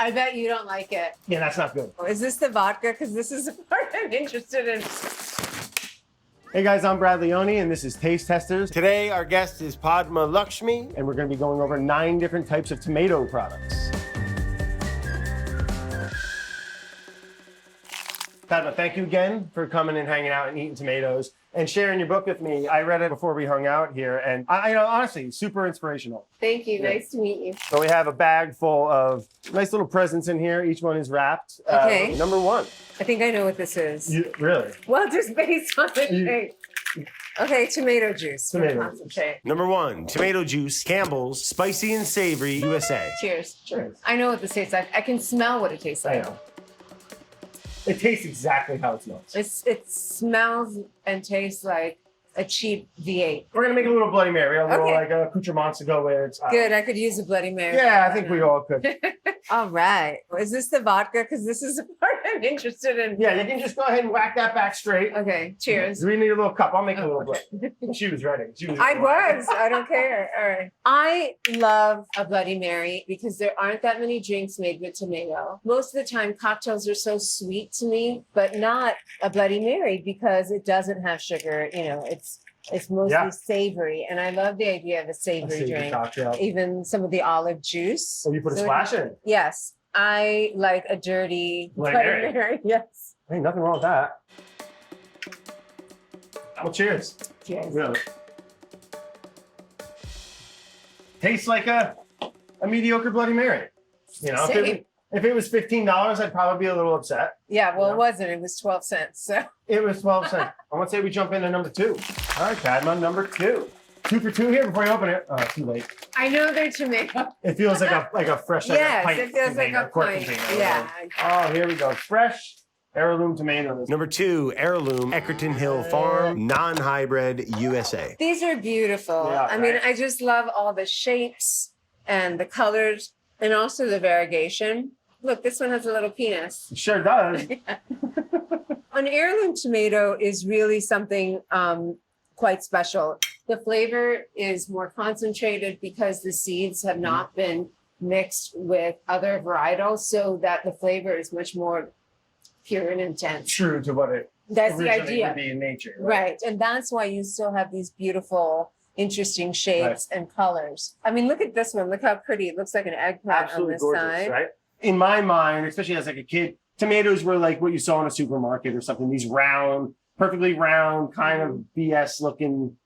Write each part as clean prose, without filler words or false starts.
I bet you don't like it. Yeah, that's not good. Is this the vodka? Because this is the part I'm interested in. Hey guys, I'm Brad Leone, and this is Taste Testers. Today, our guest is Padma Lakshmi, and we're going to be going over 9 different types of tomato products. Padma, thank you again for coming and hanging out and eating tomatoes and sharing your book with me. I read it before we hung out here, and I honestly, super inspirational. Thank you. Yeah. Nice to meet you. So we have a bag full of nice little presents in here. Each one is wrapped. Okay. Number 1. I think I know what this is. Really? Well, just based on the shape. Okay, tomato juice. Tomato juice. Number 1, tomato juice, Campbell's, spicy and savory, USA. Cheers. Cheers. I know what this tastes like. I can smell what it tastes I like. know. It tastes exactly how it smells. It smells and tastes like a cheap V8. We're gonna make a little Bloody Mary, a little Okay. like accoutrements to go with. Good, I could use a Bloody Mary. Yeah, I think we all could. All right. Is this the vodka? Because this is the part I'm interested in. Yeah, you can just go ahead and whack that back straight. Okay, cheers. Do we need a little cup? I'll make a little bit. She was ready. I was. I don't care. All right. I love a Bloody Mary because there aren't that many drinks made with tomato. Most of the time, cocktails are so sweet to me, but not a Bloody Mary because it doesn't have sugar. You know, it's mostly savory, and I love the idea of a savory drink. Cocktail. Even some of the olive juice. Oh, you put a So- splash in. Yes, I like a dirty Bloody Bloody Mary. Yes. Hey, nothing wrong with that. Well, cheers. Cheers. Really. Tastes like a mediocre Bloody Mary. You know, Same. if it was $15, I'd probably be a little upset. Yeah, well, Yeah. it wasn't. It was 12 cents. So It was 12 cents. I want to say we jump into number 2. All right, Padma, number 2. 2 for 2 here before you open it. Oh, too late. I know they're tomato. It feels like a fresh Yes, pint it feels like container, a quart pint. container. Yeah. Oh, here we go. Fresh heirloom tomatoes. Number 2, heirloom, Eckerton Hill Farm, non-hybrid, USA. These are beautiful. Yeah, I mean, right? I just love all the shapes and the colors and also the variegation. Look, this one has a little penis. It sure does. An heirloom tomato is really something quite special. The flavor is more concentrated because the seeds have not been mixed with other varietals, so that the flavor is much more pure and intense. True to what it That's the originally idea. would be in nature. Right. And that's why you still have these beautiful, interesting shapes and colors. I mean, look at this one. Look how pretty. It looks like an eggplant Absolutely on this gorgeous, side. right? In my mind, especially as like a kid, tomatoes were like what you saw in a supermarket or something. These round, perfectly round, kind of BS looking.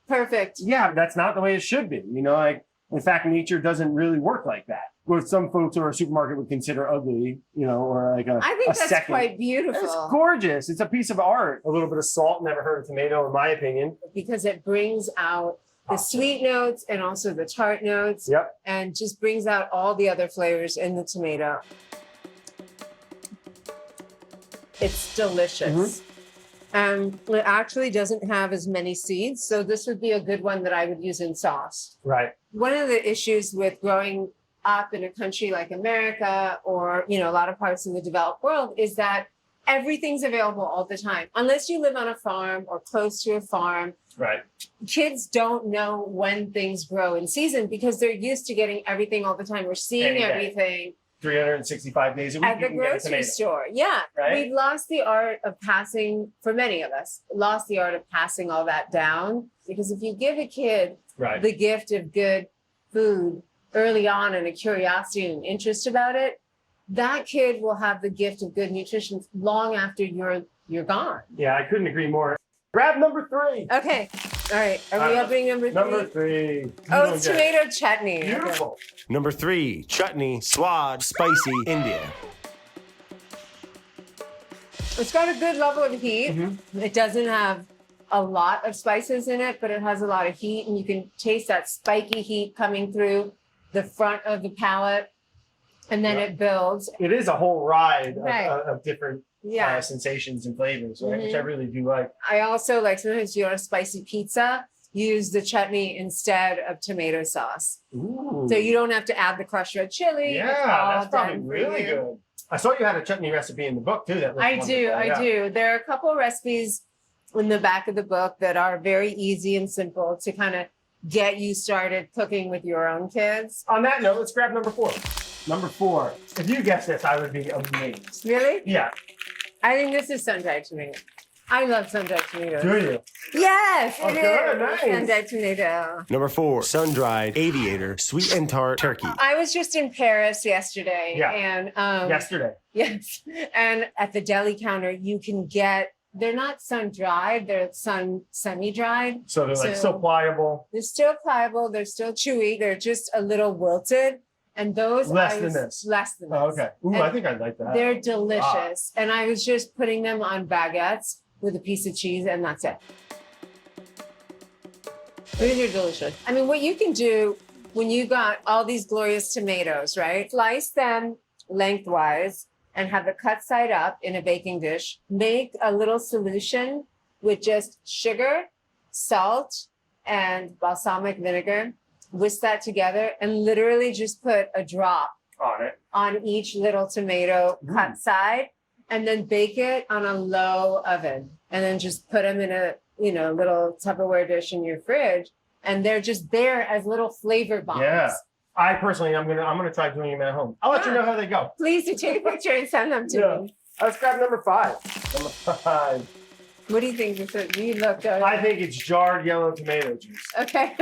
Perfect. Yeah, that's not the way it should be. You know, like in fact, nature doesn't really work like that. What some folks or a supermarket would consider ugly, you know, or like I think that's second. quite beautiful. It's gorgeous. It's a piece of art. A little bit of salt never hurt a tomato, in my opinion. Because it brings out the sweet notes and also the tart notes. Yep. And just brings out all the other flavors in the tomato. It's delicious. And it actually doesn't have as many seeds. So this would be a good one that I would use in sauce. Right. One of the issues with growing up in a country like America or, you know, a lot of parts of the developed world is that everything's available all the time. Unless you live on a farm or close to a farm, Right. kids don't know when things grow in season because they're used to getting everything all the time. We're seeing Any day. everything 365 days a week. at you the can get a grocery tomato. store. Yeah. Right? We've lost the art of passing, for many of us, lost the art of passing all that down. Because if you give a kid Right. the gift of good food early on and a curiosity and interest about it, that kid will have the gift of good nutrition long after you're gone. Yeah, I couldn't agree more. Grab number 3. Okay. All right. Are we opening number 3? Number 3. Oh, it's tomato chutney. Okay. Beautiful. Number 3, chutney, swad, spicy, India. It's got a good level of heat. Mm-hmm. It doesn't have a lot of spices in it, but it has a lot of heat, and you can taste that spiky heat coming through the front of the palate, and then it builds. It is a whole ride Right. of different Yeah. sensations and flavors, right? Which I Mhm. really do like. I also like sometimes you want a spicy pizza, use the chutney instead of tomato sauce. Ooh. So you don't have to add the crushed red chili. Yeah, It's all that's probably done for really you. good. I saw you had a chutney recipe in the book too. That looked I do. wonderful. Yeah. I do. There are a couple of recipes in the back of the book that are very easy and simple to kind of get you started cooking with your own kids. On that note, let's grab number 4. Number 4. If you guessed this, I would be amazed. Really? Yeah. I think this is sun-dried tomato. I love sun-dried tomatoes. Do you? Yes, Oh, it good, is. nice. Sun-dried tomato. Number 4, sun-dried aviator, sweet and tart turkey. I was just in Paris yesterday. Yeah. And Yesterday. yes. And at the deli counter, you can get, they're not sun-dried, they're semi-dried. So they're like So- so pliable. They're still pliable, they're still chewy, they're just a little wilted. And those Less than this. Less than this. Oh, okay. Ooh, And I think I'd like that. they're delicious. And I was just putting them on baguettes with a piece of cheese, and that's it. These are delicious. I mean, what you can do when you got all these glorious tomatoes, right? Slice them lengthwise and have the cut side up in a baking dish. Make a little solution with just sugar, salt, and balsamic vinegar. Whisk that together and literally just put a drop On it. on each little tomato cut side, and then bake it on a low oven, and then just put them in a little Tupperware dish in your fridge, and they're just there as little flavor bombs. Yeah. I personally, I'm gonna try doing them at home. I'll let you know how they go. Please do take a picture and send them to Yeah. me. Let's grab number 5. Number 5. What do you think? You look I think it's jarred yellow tomato juice. okay.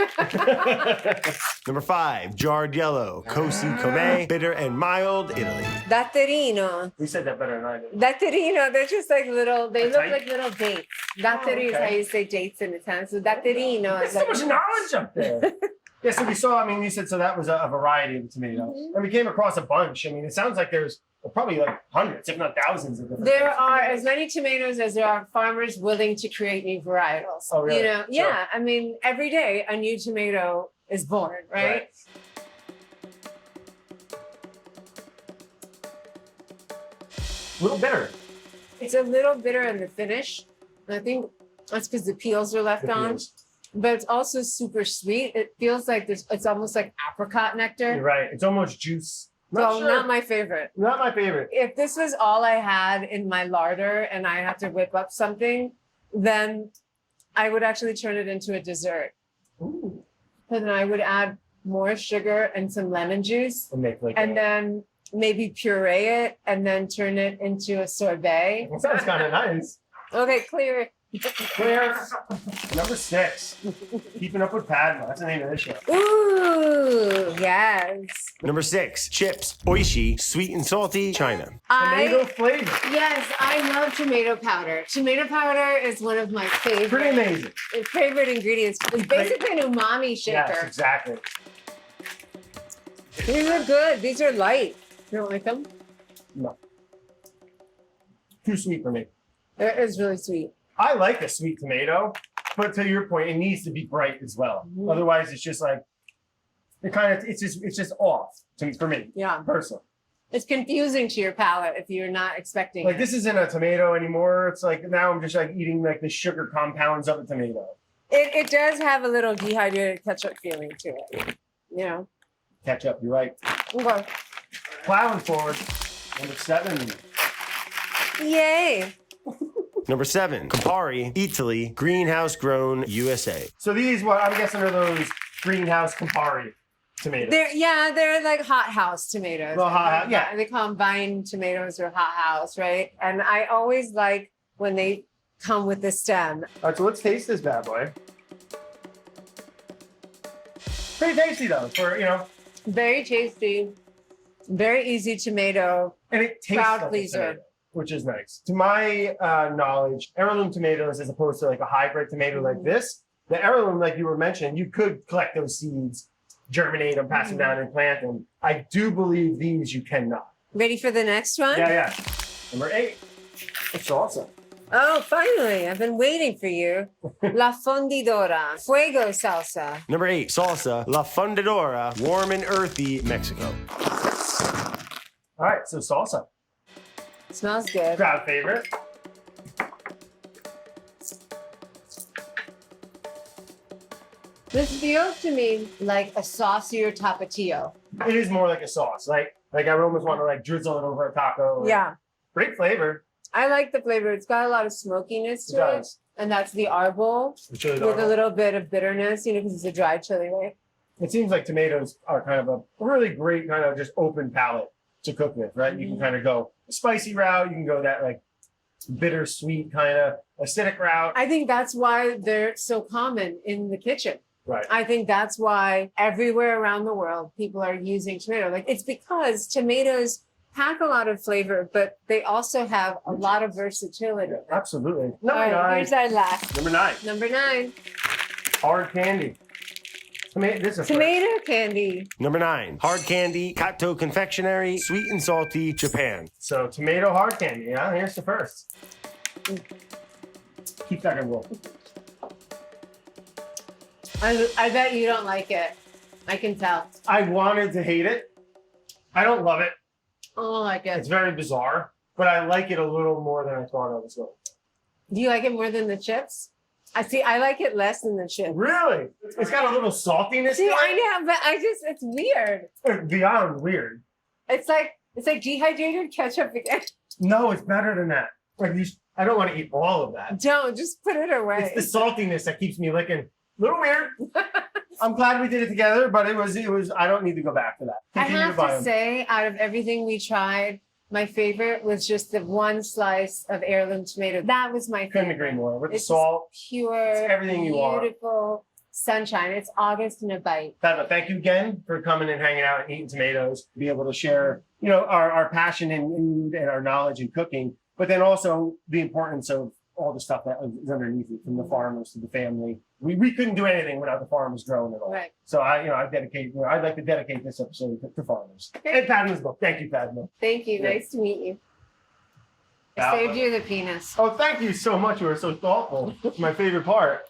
Number 5, jarred yellow, Cosi Come, bitter and mild, Italy. Datterino. We said that better than I did. Datterino, they're just like little, they That's look right. like little dates. Datterino is okay. how you say dates in Italian. So datterino There's is so much knowledge up there. Yeah, so we saw, I mean, you said, so that was a variety of tomato. And we came across a bunch. I mean, it sounds like there's probably like hundreds, if not thousands of different there types of are tomatoes. as many tomatoes as there are farmers willing to create new varietals. Oh, really? You know, Sure. yeah. I mean, every day a new tomato is born, right? A little bitter. It's a little bitter in the finish. And I think that's because the peels are left The on. peels. But it's also super sweet. It feels like it's almost like apricot nectar. You're right. It's almost juice. Well, not my favorite. Not my favorite. If this was all I had in my larder and I had to whip up something, then I would actually turn it into a dessert. Ooh. And then I would add more sugar and some lemon juice, And make like and then maybe puree it and then turn it into a sorbet. That sounds kind of nice. Okay, clear. Clear. Number 6. Keeping up with Padma. That's the name of this show. Ooh, yes. Number 6, chips, Oishi, sweet and salty, China. Tomato flavor. Yes, I love tomato powder. Tomato powder is one of my Pretty favorite amazing. ingredients. It's basically an umami shaker. Yes, exactly. These are good. These are light. You don't like them? No. Too sweet for me. It is really sweet. I like a sweet tomato, but to your point, it needs to be bright as well. Mhm. Otherwise, it's just like it's just off for me Yeah. personally. It's confusing to your palate if you're not expecting Like it. this isn't a tomato anymore. It's like now I'm just like eating like the sugar compounds of a tomato. It does have a little dehydrated ketchup feeling to it. You know? Ketchup, you're right. Okay. Plowing forward. Number 7. Yay. Number 7, Campari, Italy, greenhouse grown, USA. So these, what I'm guessing, are those greenhouse Campari tomatoes. They're like hothouse tomatoes. Well, hot- yeah. They call them vine tomatoes or hothouse, right? And I always like when they come with the stem. All right, so let's taste this bad boy. Pretty tasty though, for Very tasty, very easy tomato. and it tastes Crowd like a pleaser. tomato, which is nice. To my knowledge, heirloom tomatoes, as opposed to like a hybrid tomato like this, the heirloom, like you were mentioning, you could collect those seeds, germinate them, pass them down, and plant them. I do believe these you cannot. Ready for the next one? Yeah. Number 8, it's salsa. Oh, finally. I've been waiting for you. La Fundidora. Fuego salsa. Number 8, salsa, La Fundadora, warm and earthy, Mexico. All right, so salsa, Smells good. crowd favorite. This feels to me like a saucier tapatio. It is more like a sauce. Like I almost want to like drizzle it over a taco. Yeah. Great flavor. I like the flavor. It's got a lot of smokiness It to it. does. And that's the arbol It's really with a dark. little bit of bitterness, because it's a dried chili, right? it seems like tomatoes are kind of a really great kind of just open palette to cook with, right? You can kind of go a spicy route. You can go that like bittersweet kind of acidic route. I think that's why they're so common in the kitchen. Right. I think that's why everywhere around the world people are using tomato. Like it's because tomatoes pack a lot of flavor, but they also have a lot of versatility. Absolutely. All right, here's our last. Number 9. Number 9, Hard candy. This is tomato candy. Number 9, hard candy, Kato Confectionery, sweet and salty, Japan. So tomato hard candy. Yeah, here's the first. Keep that in roll. I bet you don't like it. I can tell. I wanted to hate it. I don't love it. I don't like It's it. very bizarre, but I like it a little more than I thought I was going to. Do you like it more than the chips? I like it less than the chips. Really? It's got a little saltiness See, to I know, but it's weird. it. Beyond weird. It's like dehydrated ketchup again. No, it's better than that. Like I don't want to eat all of that. Don't just put it away. It's the saltiness that keeps me licking. A little weird. I'm glad we did it together, but it was. I don't need to go back to that. I Continue have buy to them. say, out of everything we tried, my favorite was just the one slice of heirloom tomato. That was my favorite. Couldn't agree more. With It's the salt, pure, it's everything you want. beautiful sunshine. It's August in a bite. Padma, thank you again for coming and hanging out and eating tomatoes. Be able to share, our passion in food and our knowledge in cooking, but then also the importance of all the stuff that is underneath it, from the farmers to the family. We couldn't do anything without the farmers growing it all. Right. So I'd like to dedicate this episode to farmers. Okay. And Padma's book. Thank you, Padma. Thank you. Yeah. Nice to meet you. I Wow. saved you the penis. Oh, thank you so much. You were so thoughtful. It's my favorite part.